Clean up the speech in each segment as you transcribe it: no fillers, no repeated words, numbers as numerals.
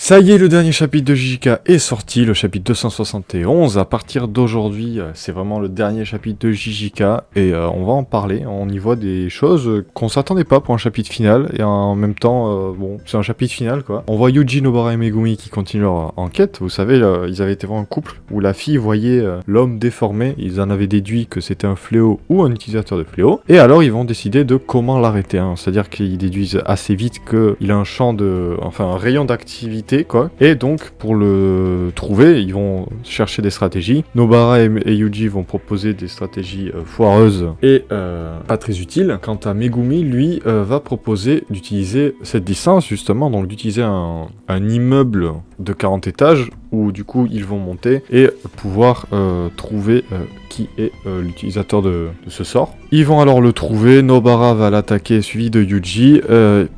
Ça y est, le dernier chapitre de JJK est sorti, le chapitre 271. À partir d'aujourd'hui, c'est vraiment le dernier chapitre de JJK et on va en parler. On y voit des choses qu'on s'attendait pas pour un chapitre final et en même temps, bon, c'est un chapitre final quoi. On voit Yuji, Nobara et Megumi qui continuent leur enquête. Vous savez, ils avaient été voir un couple où la fille voyait l'homme déformé. Ils en avaient déduit que c'était un fléau ou un utilisateur de fléau. Et alors, ils vont décider de comment l'arrêter. C'est-à-dire qu'ils déduisent assez vite qu'il a un champ un rayon d'activité. Quoi. Et donc, pour le trouver, ils vont chercher des stratégies. Nobara et Yuji vont proposer des stratégies foireuses et pas très utiles. Quant à Megumi, lui, va proposer d'utiliser cette distance, justement, donc d'utiliser un immeuble de 40 étages où, du coup, ils vont monter et pouvoir trouver qui est l'utilisateur de ce sort. Ils vont alors le trouver, Nobara va l'attaquer, suivi de Yuji,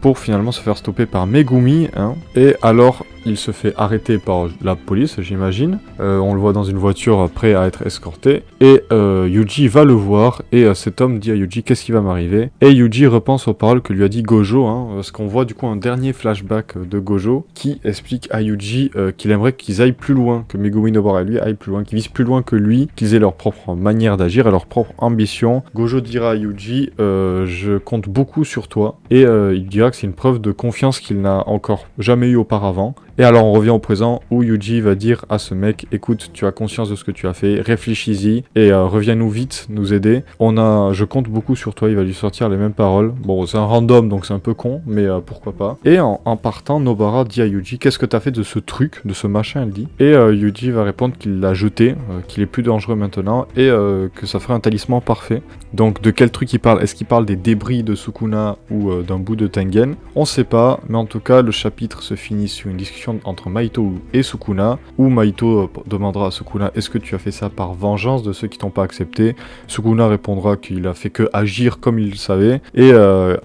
pour finalement se faire stopper par Megumi, et alors il se fait arrêter par la police, j'imagine. On le voit dans une voiture prêt à être escorté, et Yuji va le voir, et cet homme dit à Yuji qu'est-ce qui va m'arriver, et Yuji repense aux paroles que lui a dit Gojo, parce qu'on voit du coup un dernier flashback de Gojo, qui explique à Yuji qu'il aimerait qu'ils aillent plus loin, que Megumi, Nobara et lui aillent plus loin, qu'ils visent plus loin que lui, qu'ils aient leur propre manière d'agir et leur propre ambition. Gojo dira à Yuji je compte beaucoup sur toi, et il dira que c'est une preuve de confiance qu'il n'a encore jamais eu auparavant. Et alors on revient au présent où Yuji va dire à ce mec écoute, tu as conscience de ce que tu as fait, réfléchis-y et reviens-nous vite nous aider. Je compte beaucoup sur toi. Il va lui sortir les mêmes paroles. Bon, c'est un random donc c'est un peu con, mais pourquoi pas. Et en partant, Nobara dit à Yuji qu'est-ce que t'as fait de ce truc, de ce machin, elle dit. Et Yuji va répondre qu'il l'a jeté, qu'il est plus dangereux maintenant et que ça ferait un talisman parfait. Donc de quel truc il parle? Est-ce qu'il parle des débris de Sukuna ou d'un bout de Tengen? On sait pas, mais en tout cas le chapitre se finit sur une discussion entre Mahito et Sukuna, où Mahito demandera à Sukuna est-ce que tu as fait ça par vengeance de ceux qui t'ont pas accepté. Sukuna répondra qu'il a fait que agir comme il le savait, et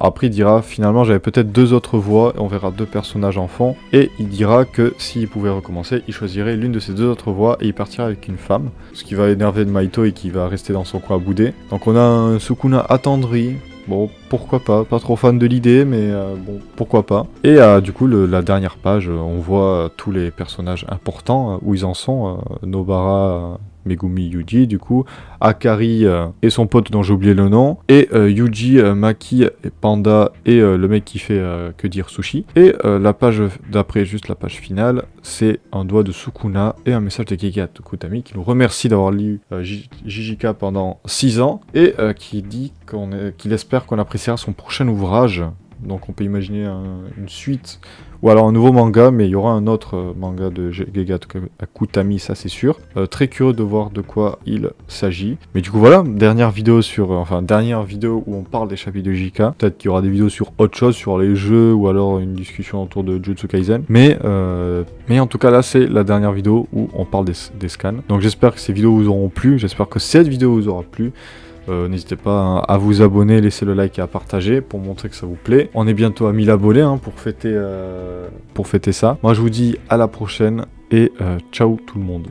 après il dira finalement j'avais peut-être deux autres voies, et on verra deux personnages en fond, et il dira que s'il pouvait recommencer, il choisirait l'une de ces deux autres voies et il partira avec une femme, ce qui va énerver de Mahito et qui va rester dans son coin à bouder. Donc on a un Sukuna attendri. Bon, pourquoi pas trop fan de l'idée, mais bon, pourquoi pas. Et du coup, la dernière page, on voit tous les personnages importants, où ils en sont, Nobara, Megumi, Yuji, du coup, Akari et son pote dont j'ai oublié le nom, et Yuji, Maki, et Panda, et le mec qui fait que dire sushi. Et la page d'après, juste la page finale, c'est un doigt de Sukuna et un message de Gegea Tokutami qui nous remercie d'avoir lu JJK pendant 6 ans, et qui dit qu'il espère qu'on appréciera son prochain ouvrage. Donc on peut imaginer une suite, ou alors un nouveau manga, mais il y aura un autre manga de Gegea Tokutami, ça c'est sûr. Très curieux de voir de quoi il s'agit. Mais du coup voilà, dernière vidéo où on parle des chapitres de JK. Peut-être qu'il y aura des vidéos sur autre chose, sur les jeux, ou alors une discussion autour de Jujutsu Kaisen. Mais en tout cas là c'est la dernière vidéo où on parle des scans. Donc j'espère que ces vidéos vous auront plu, j'espère que cette vidéo vous aura plu. N'hésitez pas à vous abonner, laisser le like et à partager pour montrer que ça vous plaît. On est bientôt à 1000 abonnés pour fêter ça. Moi je vous dis à la prochaine et ciao tout le monde.